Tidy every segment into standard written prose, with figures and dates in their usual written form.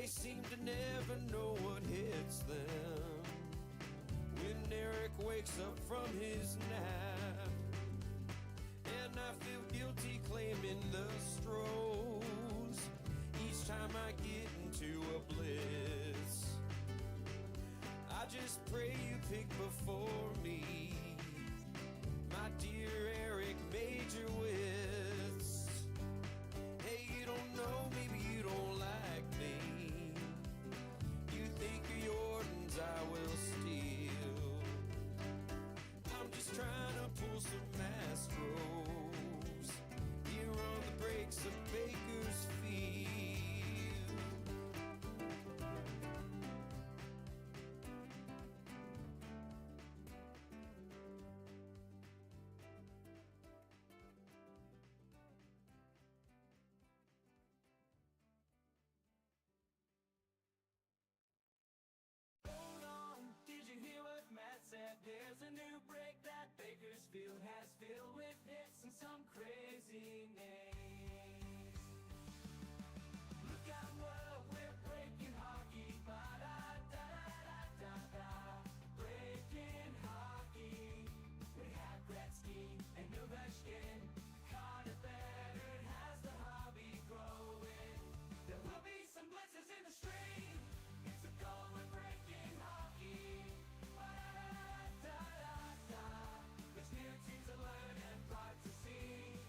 They seem to never know what hits them when Eric wakes up from his nap. And I feel guilty claiming the Stros each time I get into a Blitz. I just pray you pick before me, my dear Eric Major Witz. Hey, you don't know, maybe you don't like me. You think of Jordans I will steal. I'm just trying to pull some Astros here on the breaks of Bakersfield. There's a new break that Bakersfield has filled with hits and some crazy names. Look out, world, we're breaking hockey. Ba-da-da-da-da-da. Breaking hockey. We have Gretzky and Ovechkin. Connor Bedard has the hobby growing. There will be some blitzes in the stream. It's a goal, we're breaking hockey. There's new teams to learn and pride to see.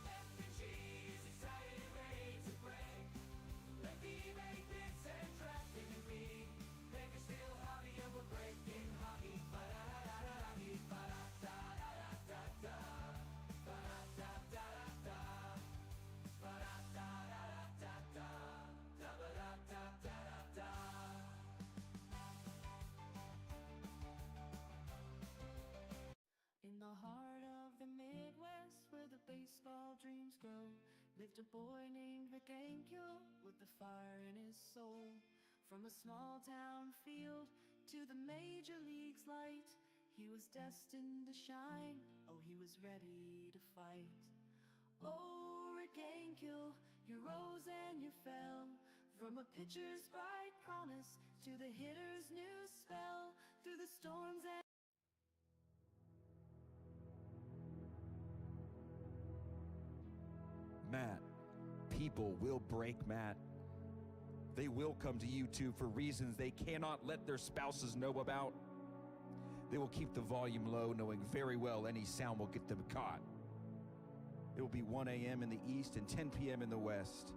F&G's excited and ready to break. Like make this and drafting and me. Bakersfield hobby and we're breaking hockey. Ba-da-da-da-da-da. Ba-da-da-da-da-da. Ba-da-da-da-da-da. Ba-da-da-da-da-da. Da-ba-da-da-da-da-da. In the heart of the Midwest, where the baseball dreams grow, lived a boy named Rick Ankiel with the fire in his soul. From a small town field to the major leagues light, he was destined to shine. Oh, he was ready to fight. Oh, Rick Ankiel, you rose and you fell, from a pitcher's bright promise to the hitter's new spell, through the storms and Matt, people will break Matt. They will come to YouTube for reasons they cannot let their spouses know about. They will keep the volume low, knowing very well any sound will get them caught. It will be 1 a.m. in the east and 10 p.m. in the west.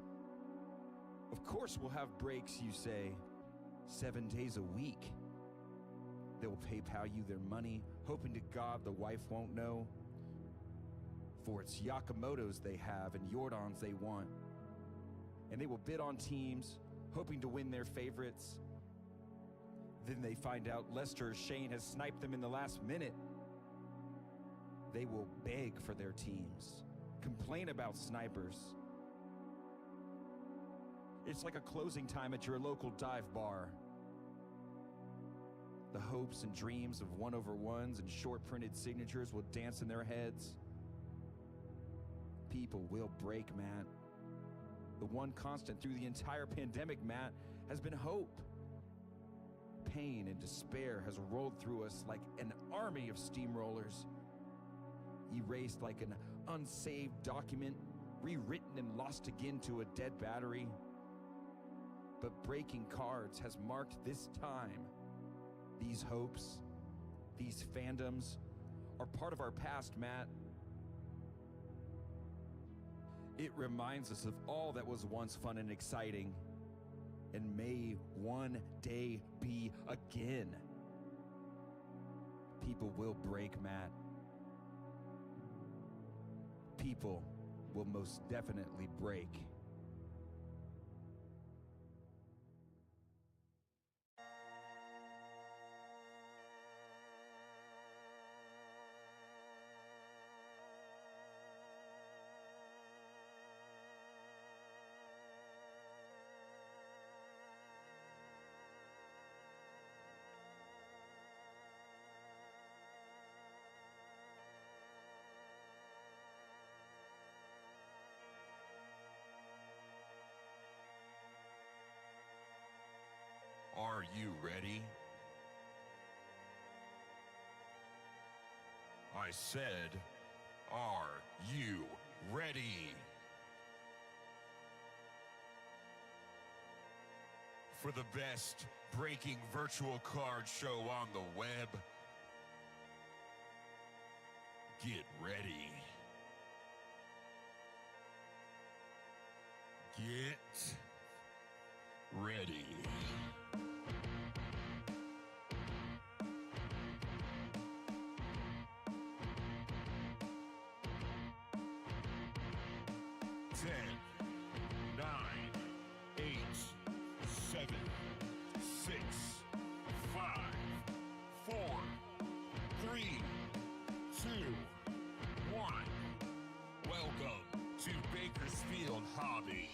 Of course we'll have breaks, you say, 7 days a week. They will PayPal you their money, hoping to God the wife won't know. For it's Yakamoto's they have and Jordans they want. And they will bid on teams, hoping to win their favorites. Then they find out Lester or Shane has sniped them in the last minute. They will beg for their teams, complain about snipers. It's like a closing time at your local dive bar. The hopes and dreams of 1/1s and short printed signatures will dance in their heads. People will break, Matt. The one constant through the entire pandemic, Matt, has been hope. Pain and despair has rolled through us like an army of steamrollers. Erased like an unsaved document, rewritten and lost again to a dead battery. But breaking cards has marked this time. These hopes, these fandoms, are part of our past, Matt. It reminds us of all that was once fun and exciting, and may one day be again. People will break, Matt. People will most definitely break. you ready? I said, are you ready? For the best breaking virtual card show on the web, get ready. Get ready. Ten, 9, 8, 7, 6, 5, 4, 3, 2, 1. Welcome to Bakersfield Hobby.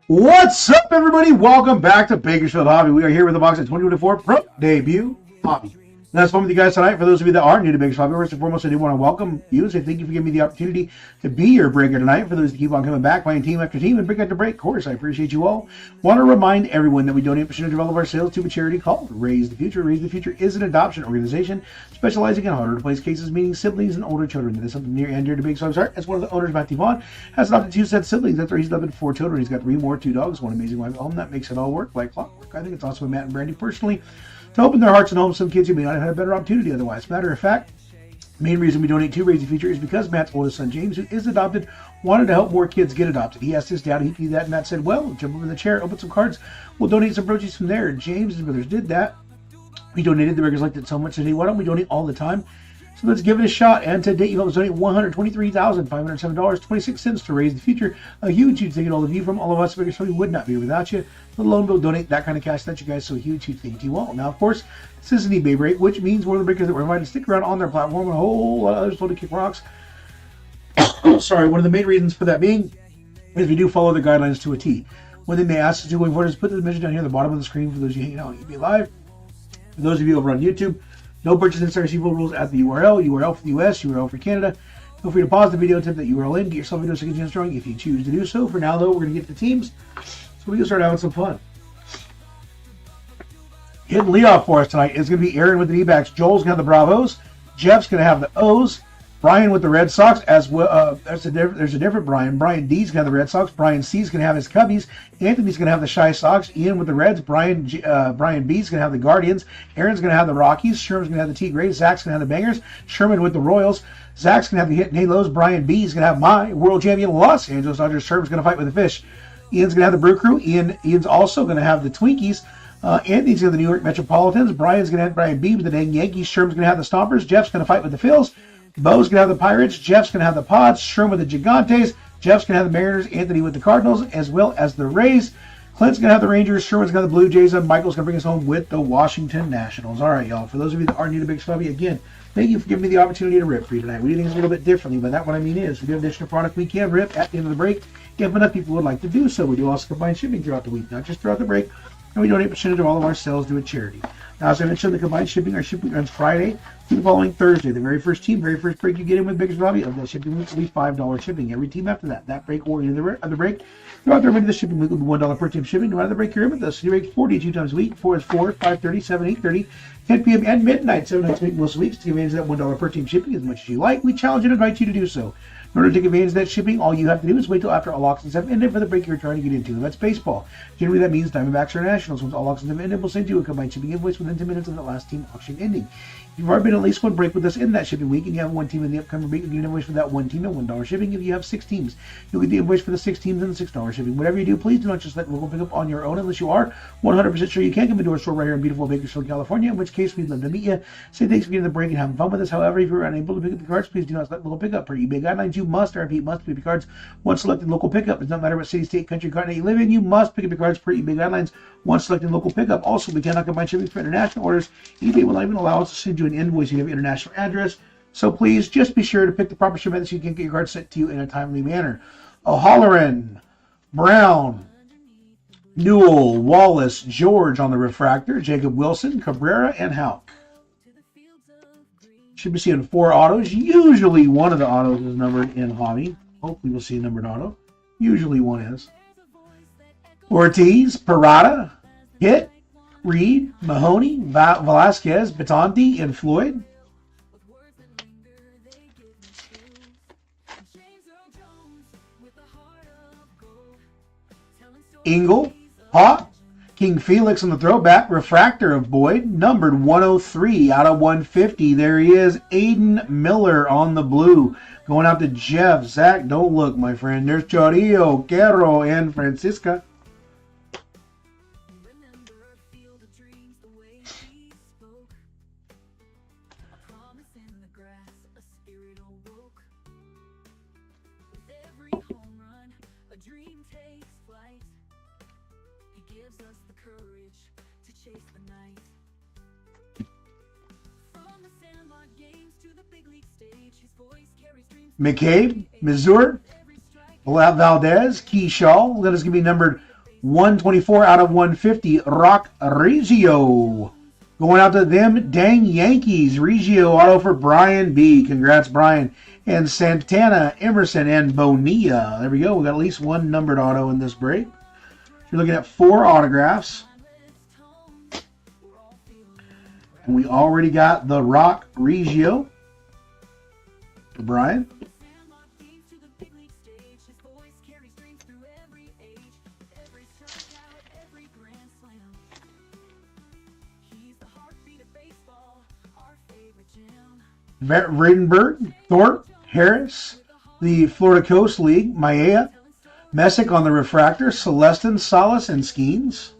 What's up, everybody? Welcome back to Bakersfield Hobby. We are here with the box of 2024 Pro Debut Hobby. And that's fun with you guys tonight. For those of you that are new to Bakersfield Hobby, first and foremost, I do want to welcome you and say thank you for giving me the opportunity to be your breaker tonight. For those that keep on coming back, playing team after team and break after break, of course, I appreciate you all. Want to remind everyone that we donate a percentage of all of our sales to a charity called Raise the Future. Raise the Future is an adoption organization specializing in harder to place cases, meaning siblings and older children. That is something near and dear to Bakersfield's heart. As one of the owners, Matthew Vaughn, has adopted 2 sets of siblings. That's right, he's adopted 4 children. He's got 3 more, 2 dogs, 1 amazing wife at home. That makes it all work like clockwork. I think it's awesome with Matt and Brandy personally to open their hearts and homes to some kids who may not have had a better opportunity otherwise. Matter of fact, the main reason we donate to Raise the Future is because Matt's oldest son, James, who is adopted, wanted to help more kids get adopted. He asked his dad if he could do that, and Matt said, well, jump over in the chair, open some cards, we'll donate some proceeds from there. James and his brothers did that. We donated. The Breakers liked it so much that, hey, why don't we donate all the time? So let's give it a shot. And to date, you've helped us donate $123,507.26 to Raise the Future. A huge thank you to all of you. From all of us, Bakersfield would not be here without you. Let alone we'll donate that kind of cash that you guys. So a huge thank you to you all. Now, of course, this is an eBay break, which means one of the breakers that we're invited to stick around on their platform and a whole lot of others to kick rocks. Sorry, one of the main reasons for that being is we do follow the guidelines to a T. What they may ask us to do going forward is put the dimension down here at the bottom of the screen for those of you hanging out on eBay Live. For those of you over on YouTube, no purchase necessary. See full rules at the URL. URL for the US, URL for Canada. Feel free to pause the video, type that URL in, get yourself into a second chance drawing if you choose to do so. For now, though, we're going to get to the teams, so we can start having some fun. Hitting leadoff for us tonight is going to be Aaron with the D-backs. Joel's going to have the Bravos. Jeff's going to have the O's. Brian with the Red Sox, as well. There's a different Brian. Brian D's going to have the Red Sox. Brian C's going to have his Cubbies. Anthony's going to have the Shy Sox. Ian with the Reds. Brian B's going to have the Guardians. Aaron's going to have the Rockies. Sherman's going to have the T-Grays. Zach's going to have the Bangers. Sherman with the Royals. Zach's going to have the Hit Halos. Brian B's going to have my world champion Los Angeles Dodgers. Sherman's going to fight with the Fish. Ian's going to have the Brew Crew. Ian's also going to have the Twinkies. Anthony's going to have the New York Metropolitans. Brian's going to have Brian B with the dang Yankees. Sherman's going to have the Stompers. Jeff's going to fight with the Phils. Bo's going to have the Pirates. Jeff's going to have the Pods. Sherman with the Gigantes. Jeff's going to have the Mariners. Anthony with the Cardinals, as well as the Rays. Clint's going to have the Rangers. Sherman's going to have the Blue Jays. And Michael's going to bring us home with the Washington Nationals. All right, y'all. For those of you that are new to Big Hobby, again, thank you for giving me the opportunity to rip for you tonight. We do things a little bit differently, but that what I mean is we do additional product we can rip at the end of the break if enough people would like to do so. We do also combine shipping throughout the week, not just throughout the break. And we donate a percentage of all of our sales to a charity. Now, as I mentioned, the combined shipping, our shipping runs Friday through the following Thursday. The very first team, very first break you get in with Big Hobby of that shipping week will be $5 shipping. Every team after that, that break or into the break, throughout the remainder of the shipping week will be $1 per team shipping. No matter the break you're in with us, you break 42 times a week. 4 is 4, 5:30, 7, 8:30, 10 p.m. and midnight, 7 nights a week, most weeks. To take advantage of that $1 per team shipping as much as you like, we challenge and invite you to do so. In order to take advantage of that shipping, all you have to do is wait till after all auctions have ended for the break you're trying to get into. And that's baseball. Generally, that means Diamondbacks or Nationals. Once all auctions have ended, we'll send you a combined shipping invoice within 10 minutes of the last team auction ending. If you've already been at least one break with us in that shipping week and you have one team in the upcoming week, you get an invoice for that one team at $1 shipping. If you have 6 teams, you'll get the invoice for the 6 teams and the $6 shipping. Whatever you do, please do not just let local pick up on your own unless you are 100% sure you can come into our store right here in beautiful Bakersfield, California, in which case we'd love to meet you. Say thanks for getting the break and having fun with us. However, if you're unable to pick up the cards, please do not select local pickup. Per eBay guidelines, you must, I repeat, must pick up your cards once selecting local pickup. It does not matter what city, state, country, continent you live in, you must pick up your cards per eBay guidelines once selecting local pickup. Also, we cannot combine shipping for international orders. eBay will not even allow us to send you an invoice if you have an international address. So please just be sure to pick the proper shipment so you can get your cards sent to you in a timely manner. O'Halloran, Brown, Newell, Wallace, George on the refractor, Jacob Wilson, Cabrera, and Houck. Should be seeing 4 autos. Usually one of the autos is numbered in Hobby. Hopefully we'll see a numbered auto. Usually one is. Ortiz, Parada, Hit, Reed, Mahoney, Velasquez, Batanti, and Floyd. Engel, Hawk, King Felix on the throwback, refractor of Boyd, numbered 103 out of 150. There he is, Aiden Miller on the blue. Going out to Jeff. Zach, don't look, my friend. There's Chorillo, Quero, and Francisca. McCabe, Missouri, Valdez, Keyshaw. That is going to be numbered 124 out of 150. Rock Reggio. Going out to them, dang Yankees. Reggio auto for Brian B. Congrats, Brian. And Santana, Emerson, and Bonilla. There we go. We got at least one numbered auto in this break. You're looking at 4 autographs. And we already got the Rock Reggio for Brian. Vredenberg, Thorpe, Harris, the Florida Coast League, Maya, Messick on the refractor, Celestin, Salas, and Skeens.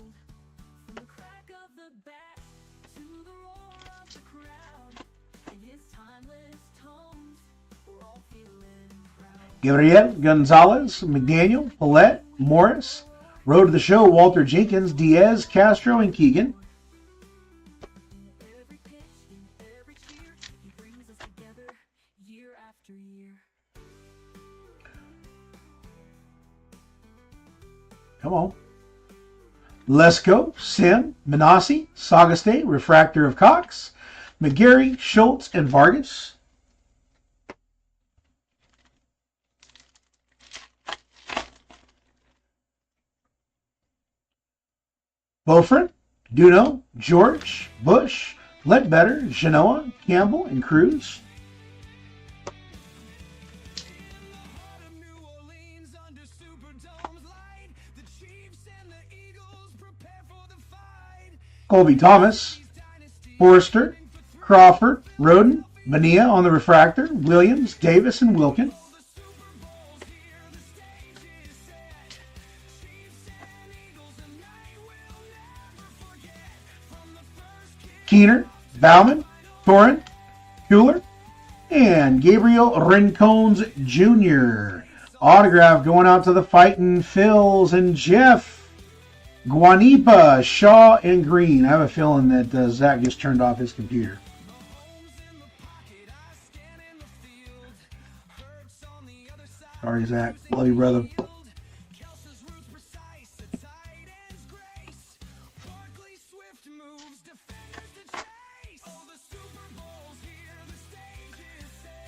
Gabriel Gonzalez, McDaniel, Paulette, Morris, Road to the Show, Walter Jenkins, Diaz, Castro, and Keegan. Come on. Lesko, Sim, Manassi, Sauguste, refractor of Cox, McGarry, Schultz, and Vargas. Beaufort, Duno, George, Bush, Ledbetter, Genoa, Campbell, and Cruz. Colby Thomas, Forrester, Crawford, Roden, Bonilla on the refractor, Williams, Davis, and Wilkin. Keener, Bauman, Thorin, Kuhler, and Gabriel Rincones Jr. Autograph going out to the Fightin' Phils and Jeff. Guanipa, Shaw, and Green. I have a feeling that Zach just turned off his computer. Sorry, Zach. Love you, brother.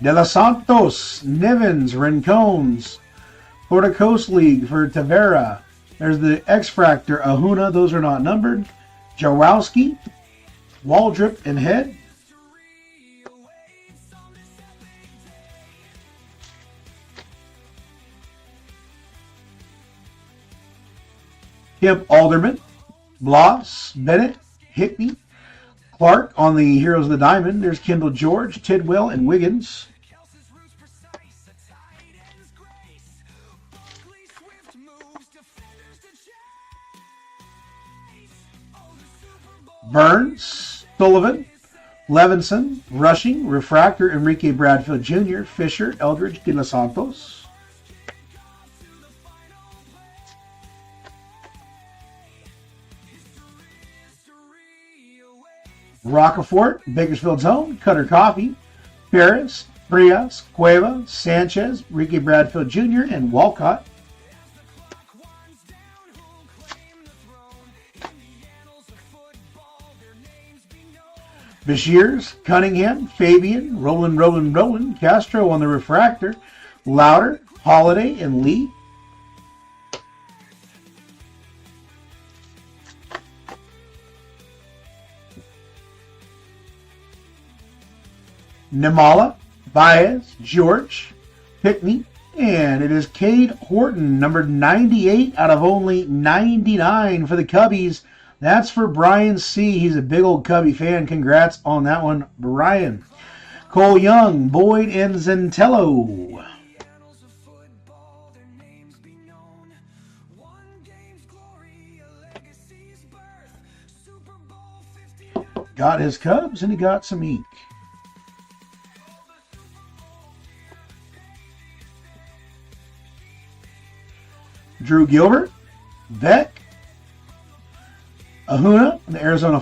De Los Santos, Nivens, Rincones, Florida Coast League for Tavera. There's the X-Fractor, Ahuna. Those are not numbered. Jawowski, Waldrop, and Head. Kemp Alderman, Bloss, Bennett, Hickney, Clark on the Heroes of the Diamond. There's Kendall George, Tidwell, and Wiggins. Burns, Sullivan, Levinson, Rushing, Refractor, Enrique Bradfield Jr., Fisher, Eldridge, De Los Santos. Rocafort, Bakersfield's Own, Cutter Coffee, Ferris, Frias, Cueva, Sanchez, Enrique Bradfield Jr., and Walcott. Bashirs, Cunningham, Fabian, Roland, Castro on the refractor, Louder, Holiday, and Lee. Nimala, Baez, George, Pickney, and it is Cade Horton, number 98 out of only 99 for the Cubbies. That's for Brian C. He's a big old Cubby fan. Congrats on that one, Brian. Cole Young, Boyd, and Zentello. Got his Cubs, and he got some ink. Drew Gilbert, Beck, Ahuna in the Arizona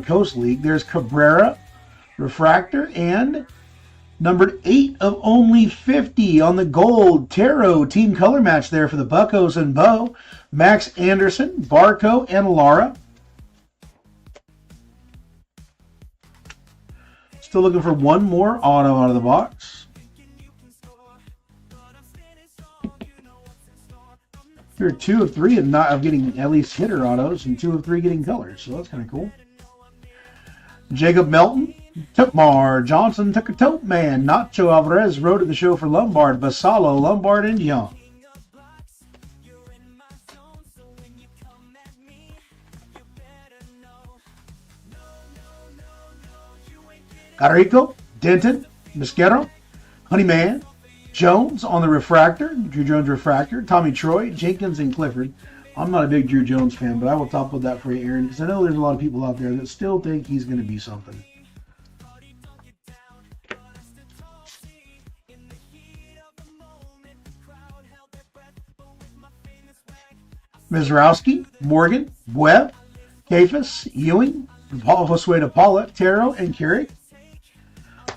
Coast League. There's Cabrera, Refractor, and numbered 8 of only 50 on the gold Tarot team color match there for the Buccos and Bo. Max Anderson, Barco, and Lara. Still looking for one more auto out of the box. You're 2 of 3 of getting at least hitter autos, and 2 of 3 getting colors, so that's kind of cool. Jacob Melton, Tupmar, Johnson, took a Tote Man, Nacho Alvarez rode at the show for Lombard, Basalo, Lombard, and Young. Carrico, Denton, Mosquero, Honeyman, Jones on the Refractor, Drew Jones Refractor, Tommy Troy, Jenkins, and Clifford. I'm not a big Drew Jones fan, but I will top with that for you, Aaron, because I know there's a lot of people out there that still think he's going to be something. Mizrowski, Morgan, Webb, Kafis, Ewing, Josue de Paula, Taro, and Carrick.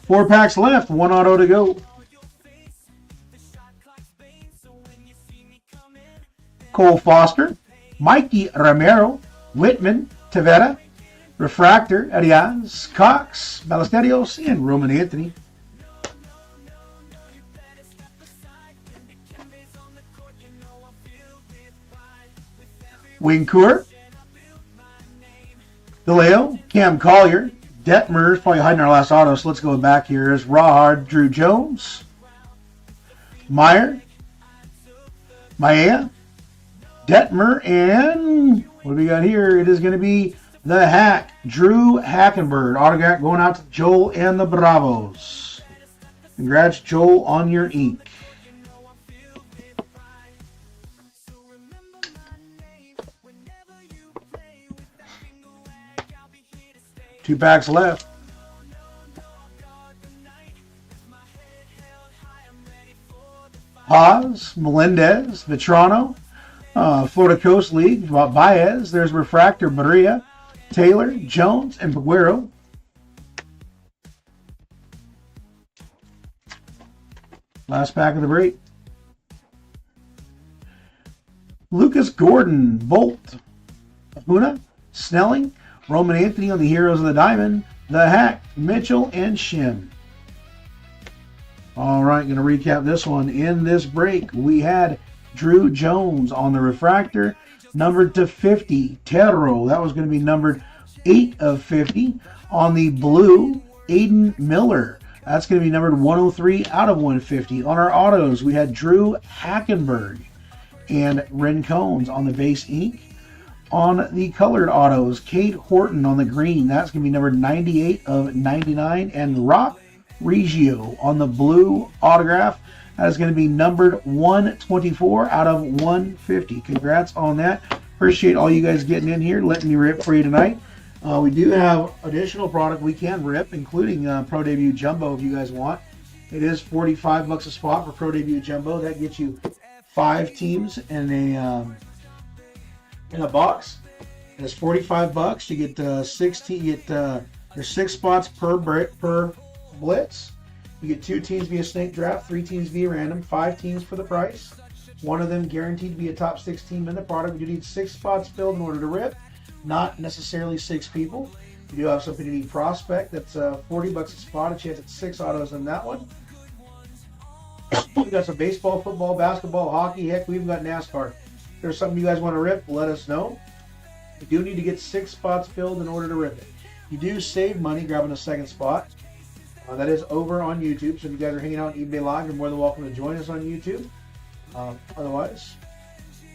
4 packs left, 1 auto to go. Cole Foster, Mikey Romero, Whitman, Tavera, Refractor, Arias, Cox, Ballesterios, and Roman Anthony. Wincourt, DeLeo, Cam Collier, Detmer's probably hiding our last auto, so let's go back here. There's Rawhard, Drew Jones, Meyer, Maya, Detmer, and what do we got here? It is going to be the Hack, Drew Hackenberg. Autograph going out to Joel and the Bravos. Congrats, Joel, on your ink. Two packs left. Haas, Melendez, Vitrano, Florida Coast League, Baez. There's Refractor, Maria, Taylor, Jones, and Peguero. Last pack of the break. Lucas Gordon, Bolt, Ahuna, Snelling, Roman Anthony on the Heroes of the Diamond, the Hack, Mitchell, and Shin. All right, going to recap this one. In this break, we had Drew Jones on the Refractor, numbered to 50. Terro, that was going to be numbered 8 of 50. On the blue, Aiden Miller. That's going to be numbered 103 out of 150. On our autos, we had Drew Hackenberg and Rencones on the base ink. On the colored autos, Cade Horton on the green. That's going to be numbered 98 of 99. And Rock Reggio on the blue autograph. That is going to be numbered 124 out of 150. Congrats on that. Appreciate all you guys getting in here, letting me rip for you tonight. We do have additional product we can rip, including Pro Debut Jumbo if you guys want. It is $45 a spot for Pro Debut Jumbo. That gets you 5 teams in a box. And it's $45. You get 16. You get there's 6 spots per blitz. You get 2 teams via snake draft, 3 teams via random, 5 teams for the price. One of them guaranteed to be a top 6 team in the product. You need 6 spots filled in order to rip. Not necessarily 6 people. You do have something to need prospect. That's $40 a spot. A chance at 6 autos in that one. We got some baseball, football, basketball, hockey. Heck, we even got NASCAR. If there's something you guys want to rip, let us know. You do need to get 6 spots filled in order to rip it. You do save money grabbing a second spot. That is over on YouTube. So if you guys are hanging out on eBay Live, you're more than welcome to join us on YouTube. Otherwise,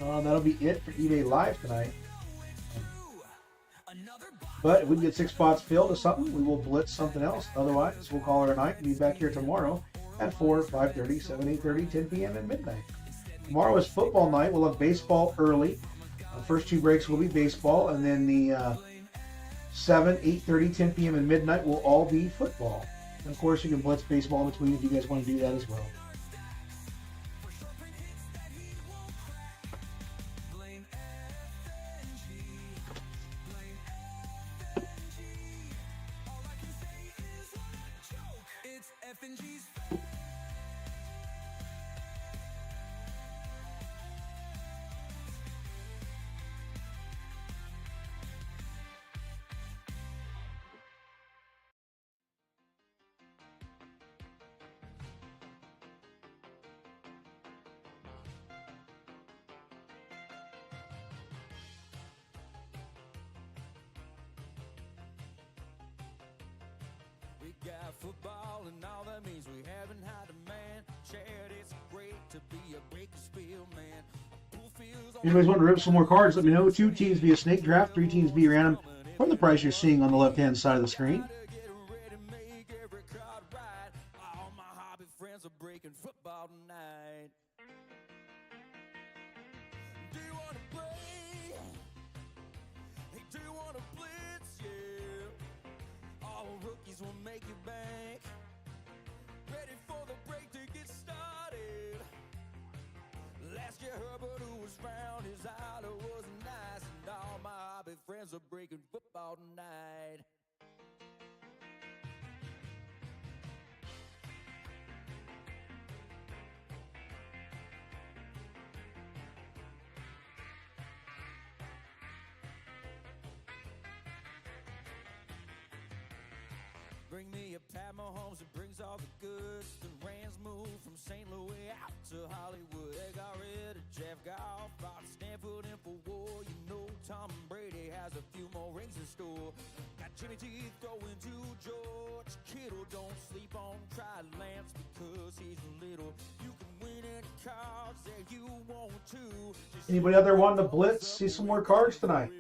that'll be it for eBay Live tonight. But if we can get 6 spots filled or something, we will blitz something else. Otherwise, we'll call it a night and be back here tomorrow at 4, 5:30, 7, 8:30, 10 p.m. and midnight. Tomorrow is football night. We'll have baseball early. The first 2 breaks will be baseball, and then the 7, 8:30, 10 p.m. and midnight will all be football. And of course, you can blitz baseball in between if you guys want to do that as well. We got football and all that means we haven't had a man. Chad, it's great to be a Bakersfield man. If you guys want to rip some more cards, let me know. 2 teams via snake draft, 3 teams via random from the price you're seeing on the left-hand side of the screen. All my hobby friends are breaking football tonight. Do you want to play? Hey, do you want to blitz? Yeah. All rookies will make you bank. Ready for the break to get started. Last year Herbert, who was found, his idol was nice, and all my hobby friends are breaking football tonight. Bring me a Pat Mahomes that brings all the goods. The Rams moved from St. Louis out to Hollywood. They got rid of Jeff Goff, bought Stanford in for war. You know Tom Brady has a few more rings in store. Got Jimmy G throwing to George Kittle. Don't sleep on Try Lance because he's little. You can win any cards that you want to. Anybody out there wanting to blitz? See some more cards tonight.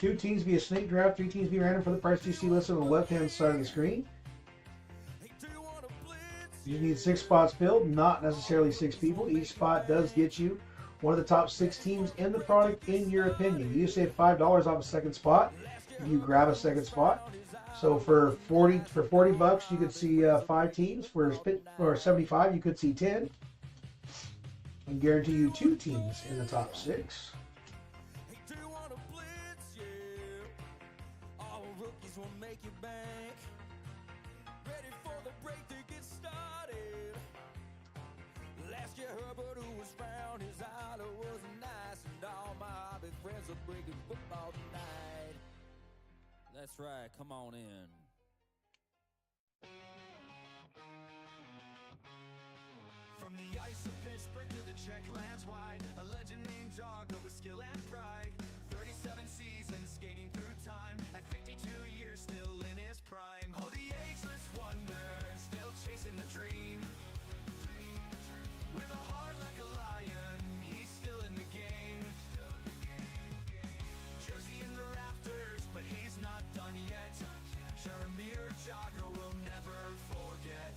2 teams via snake draft, 3 teams via random for the price you see listed on the left-hand side of the screen. You need 6 spots filled, not necessarily 6 people. Each spot does get you one of the top 6 teams in the product, in your opinion. You save $5 off a second spot. You grab a second spot. So for 40 bucks, you could see 5 teams. For 75, you could see 10. And guarantee you 2 teams in the top 6. Will make you bank. Ready for the break to get started. Last year Herbert, who was found, his idol was nice, and all my hobby friends are breaking football tonight. That's right, come on in. From the ice of Pittsburgh to the Czech lands wide, a legend named Jogger with skill and pride. 37 seasons skating through time, at 52 years still in his prime. Oh, the ageless wonder, still chasing the dream. With a heart like a lion, he's still in the game. Jersey in the rafters, but he's not done yet. Jaromir Jagr will never forget.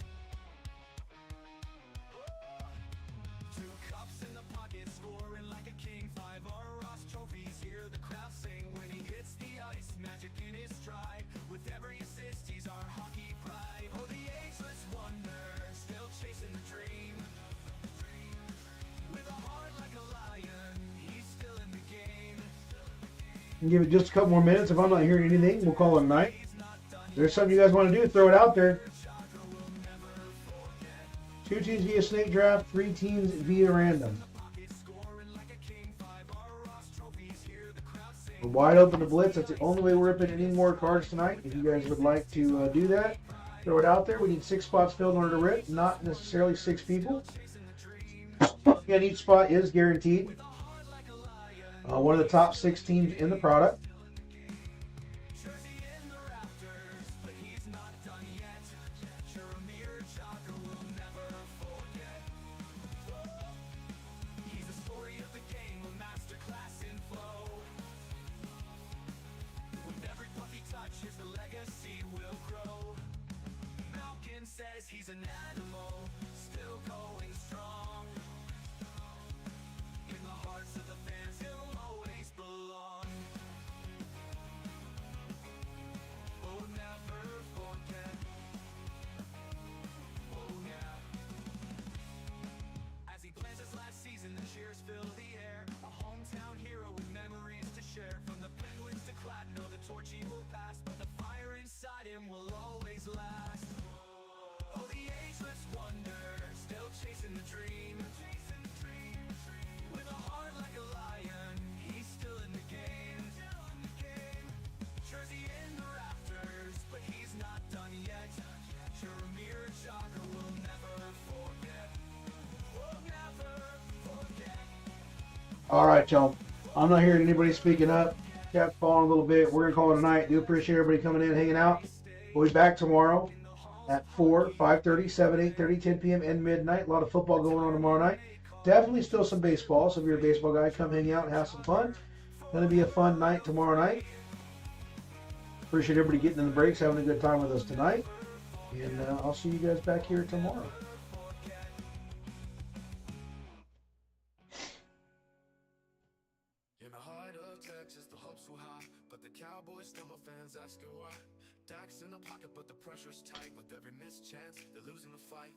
2 cups in the pocket, scoring like a king. 5 Ross trophies, hear the crowd sing when he hits the ice. Magic in his stride, with every assist, he's our hockey pride. Oh, the ageless wonder, still chasing the dream. With a heart like a lion, he's still in the game. And give it just a couple more minutes. If I'm not hearing anything, we'll call it a night. If there's something you guys want to do, throw it out there. 2 teams via snake draft, 3 teams via random. We're wide open to blitz. That's the only way we're ripping any more cards tonight. If you guys would like to do that, throw it out there. We need 6 spots filled in order to rip, not necessarily 6 people. Again, each spot is guaranteed. One of the top 6 teams in the product. He's an animal, still going strong. In the hearts of the fans, he'll always belong. Oh, never forget. Oh, yeah. As he plans his last season, the cheers fill the air. A hometown hero with memories to share. From the Penguins to Cladno, the torch he will pass, but the fire inside him will always last. Oh, the ageless wonder, still chasing the dream. With a heart like a lion, he's still in the game. Jersey in the rafters, but he's not done yet. Jeremiah Jogger will never forget. Will never forget. All right, y'all. I'm not hearing anybody speaking up. Chat's falling a little bit. We're gonna call it a night. Do appreciate everybody coming in, hanging out. We'll be back tomorrow at 4, 5:30, 7, 8:30, 10 p.m. and midnight. A lot of football going on tomorrow night. Definitely still some baseball. So if you're a baseball guy, come hang out and have some fun. Gonna be a fun night tomorrow night. Appreciate everybody getting in the breaks, having a good time with us tonight. And I'll see you guys back here tomorrow. In the heart of Texas, the hopes were high, but the Cowboys still no fans asking why. Dax in the pocket, but the pressure's tight. With every missed chance, they're losing the fight.